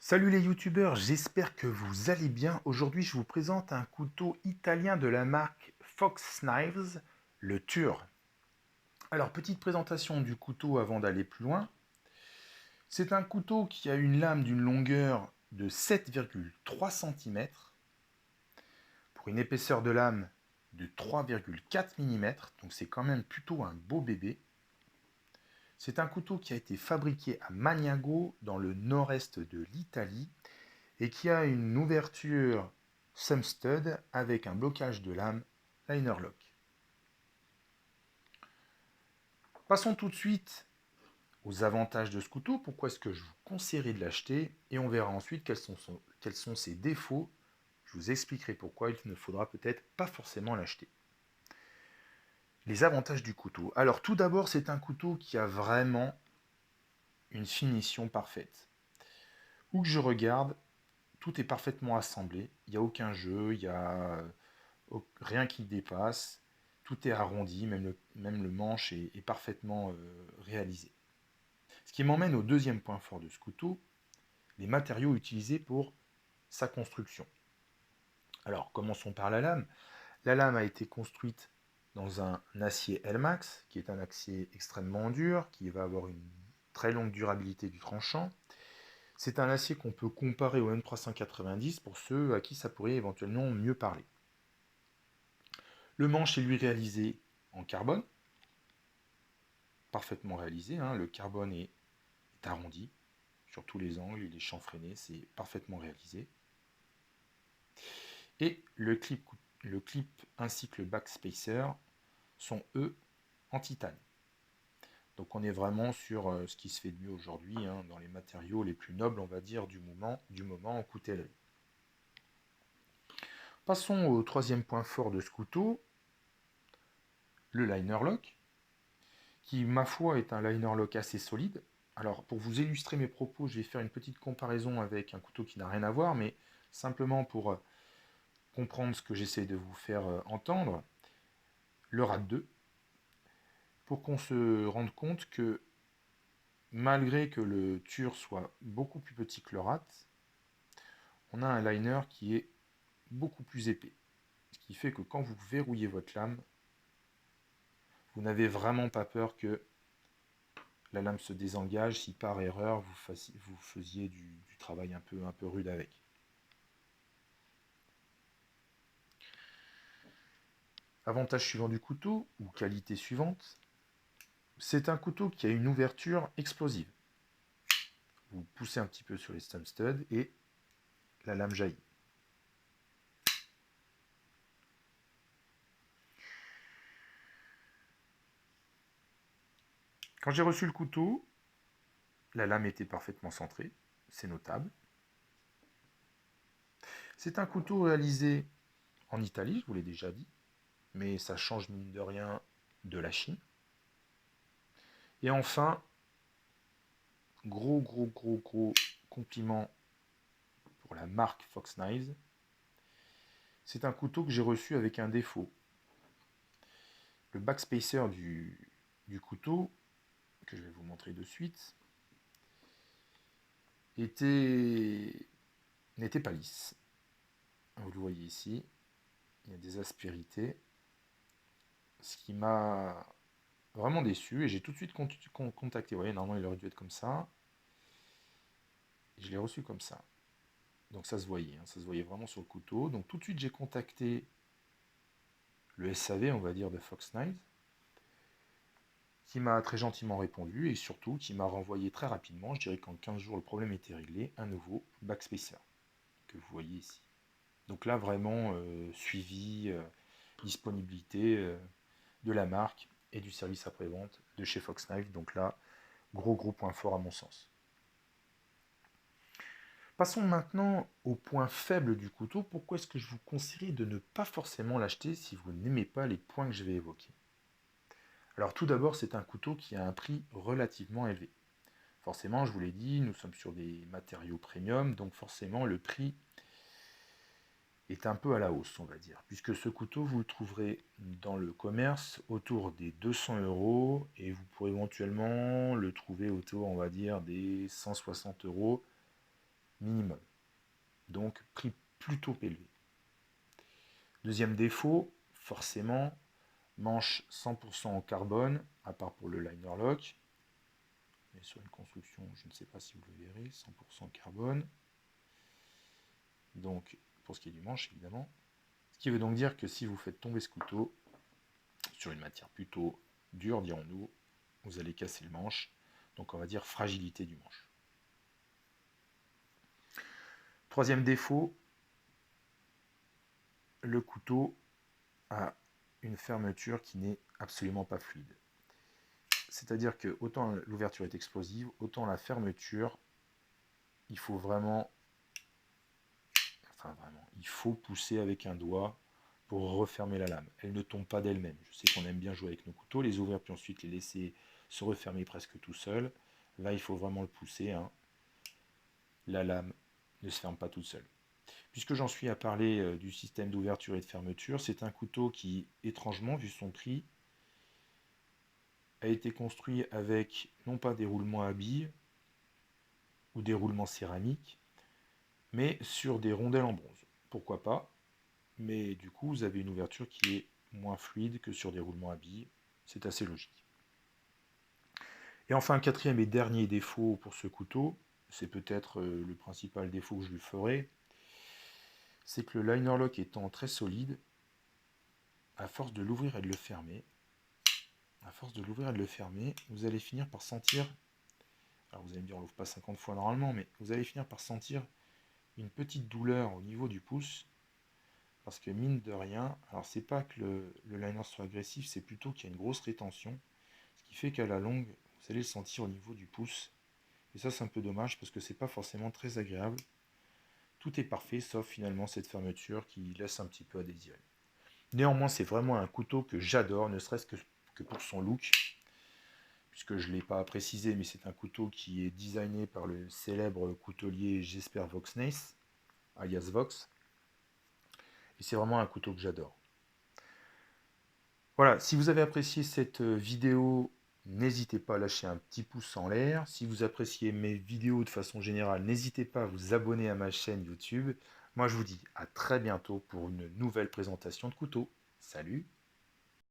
Salut les youtubeurs, j'espère que vous allez bien. Aujourd'hui, je vous présente un couteau italien de la marque Fox Knives, le Tur. Alors, petite présentation du couteau avant d'aller plus loin. C'est un couteau qui a une lame d'une longueur de 7,3 cm pour une épaisseur de lame de 3,4 mm, donc c'est quand même plutôt un beau bébé. C'est un couteau qui a été fabriqué à Magnago, dans le nord-est de l'Italie, et qui a une ouverture Sumstud avec un blocage de lame liner lock. Passons tout de suite aux avantages de ce couteau, pourquoi est-ce que je vous conseillerais de l'acheter, et on verra ensuite quels sont ses défauts. Je vous expliquerai pourquoi il ne faudra peut-être pas forcément l'acheter. Les avantages du couteau. Alors tout d'abord, c'est un couteau qui a vraiment une finition parfaite. Où que je regarde, tout est parfaitement assemblé, il n'y a aucun jeu, il n'y a rien qui dépasse, tout est arrondi, même le manche est parfaitement réalisé. Ce qui m'emmène au deuxième point fort de ce couteau, les matériaux utilisés pour sa construction. Alors, commençons par la lame. La lame a été construite dans un acier Elmax, qui est un acier extrêmement dur, qui va avoir une très longue durabilité du tranchant. C'est un acier qu'on peut comparer au M390 pour ceux à qui ça pourrait éventuellement mieux parler. Le manche est lui réalisé en carbone, parfaitement réalisé, hein. Le carbone est arrondi sur tous les angles, il est chanfreiné, c'est parfaitement réalisé. Et le clip ainsi que le backspacer sont eux en titane. Donc on est vraiment sur ce qui se fait de mieux aujourd'hui, hein, dans les matériaux les plus nobles, on va dire, du moment en coutellerie. Passons au troisième point fort de ce couteau, le liner lock, qui, ma foi, est un liner lock assez solide. Alors, pour vous illustrer mes propos, je vais faire une petite comparaison avec un couteau qui n'a rien à voir, mais simplement pour comprendre ce que j'essaie de vous faire entendre, le RAD 2, pour qu'on se rende compte que malgré que le TUR soit beaucoup plus petit que le RAD, on a un liner qui est beaucoup plus épais. Ce qui fait que quand vous verrouillez votre lame, vous n'avez vraiment pas peur que la lame se désengage si par erreur vous faisiez du travail un peu rude avec. Avantage suivant du couteau, ou qualité suivante, c'est un couteau qui a une ouverture explosive. Vous poussez un petit peu sur les stump studs et la lame jaillit. Quand j'ai reçu le couteau, la lame était parfaitement centrée, c'est notable. C'est un couteau réalisé en Italie, je vous l'ai déjà dit, mais ça change mine de rien de la Chine. Et enfin, gros compliment pour la marque Fox Knives. C'est un couteau que j'ai reçu avec un défaut. Le backspacer du couteau, que je vais vous montrer de suite, n'était pas lisse. Vous le voyez ici, il y a des aspérités, ce qui m'a vraiment déçu, et j'ai tout de suite contacté. Vous voyez, normalement il aurait dû être comme ça, et je l'ai reçu comme ça. Donc ça se voyait, hein, ça se voyait vraiment sur le couteau. Donc tout de suite j'ai contacté le SAV, on va dire, de Fox Knives, qui m'a très gentiment répondu, et surtout qui m'a renvoyé très rapidement, je dirais qu'en 15 jours le problème était réglé, un nouveau backspacer, que vous voyez ici. Donc là vraiment suivi, disponibilité de la marque et du service après-vente de chez Fox Knives. Donc là, gros point fort à mon sens. Passons maintenant au point faible du couteau. Pourquoi est-ce que je vous conseillerais de ne pas forcément l'acheter si vous n'aimez pas les points que je vais évoquer? Alors tout d'abord, c'est un couteau qui a un prix relativement élevé. Forcément, je vous l'ai dit, nous sommes sur des matériaux premium, donc forcément le prix est un peu à la hausse, on va dire, puisque ce couteau, vous le trouverez dans le commerce autour des 200 € et vous pourrez éventuellement le trouver autour, on va dire, des 160 € minimum. Donc prix plutôt élevé. Deuxième défaut, forcément, manche 100% en carbone, à part pour le liner lock. Mais sur une construction, je ne sais pas si vous le verrez, 100% carbone. Donc, pour ce qui est du manche, évidemment. Ce qui veut donc dire que si vous faites tomber ce couteau sur une matière plutôt dure, dirons-nous, vous allez casser le manche. Donc, on va dire fragilité du manche. Troisième défaut, le couteau a une fermeture qui n'est absolument pas fluide. C'est-à-dire que autant l'ouverture est explosive, autant la fermeture, il faut vraiment, il faut pousser avec un doigt pour refermer la lame. Elle ne tombe pas d'elle-même. Je sais qu'on aime bien jouer avec nos couteaux, les ouvrir puis ensuite les laisser se refermer presque tout seul. Là, il faut vraiment le pousser, hein. La lame ne se ferme pas toute seule. Puisque j'en suis à parler du système d'ouverture et de fermeture, c'est un couteau qui, étrangement, vu son prix, a été construit avec non pas des roulements à billes ou des roulements céramiques, mais sur des rondelles en bronze. Pourquoi pas? Mais du coup, vous avez une ouverture qui est moins fluide que sur des roulements à billes. C'est assez logique. Et enfin, quatrième et dernier défaut pour ce couteau, c'est peut-être le principal défaut que je lui ferai, c'est que le liner lock étant très solide, à force de l'ouvrir et de le fermer, vous allez finir par sentir, alors vous allez me dire on l'ouvre pas 50 fois normalement, mais vous allez finir par sentir une petite douleur au niveau du pouce, parce que mine de rien, alors c'est pas que le liner soit agressif, c'est plutôt qu'il y a une grosse rétention, ce qui fait qu'à la longue, vous allez le sentir au niveau du pouce, et ça c'est un peu dommage parce que c'est pas forcément très agréable. Tout est parfait sauf finalement cette fermeture qui laisse un petit peu à désirer. Néanmoins, c'est vraiment un couteau que j'adore, ne serait-ce que pour son look, puisque je ne l'ai pas précisé, mais c'est un couteau qui est designé par le célèbre coutelier Jesper Voxnaes, alias Vox, et c'est vraiment un couteau que j'adore. Voilà, si vous avez apprécié cette vidéo, n'hésitez pas à lâcher un petit pouce en l'air. Si vous appréciez mes vidéos de façon générale, n'hésitez pas à vous abonner à ma chaîne YouTube. Moi, je vous dis à très bientôt pour une nouvelle présentation de couteau. Salut!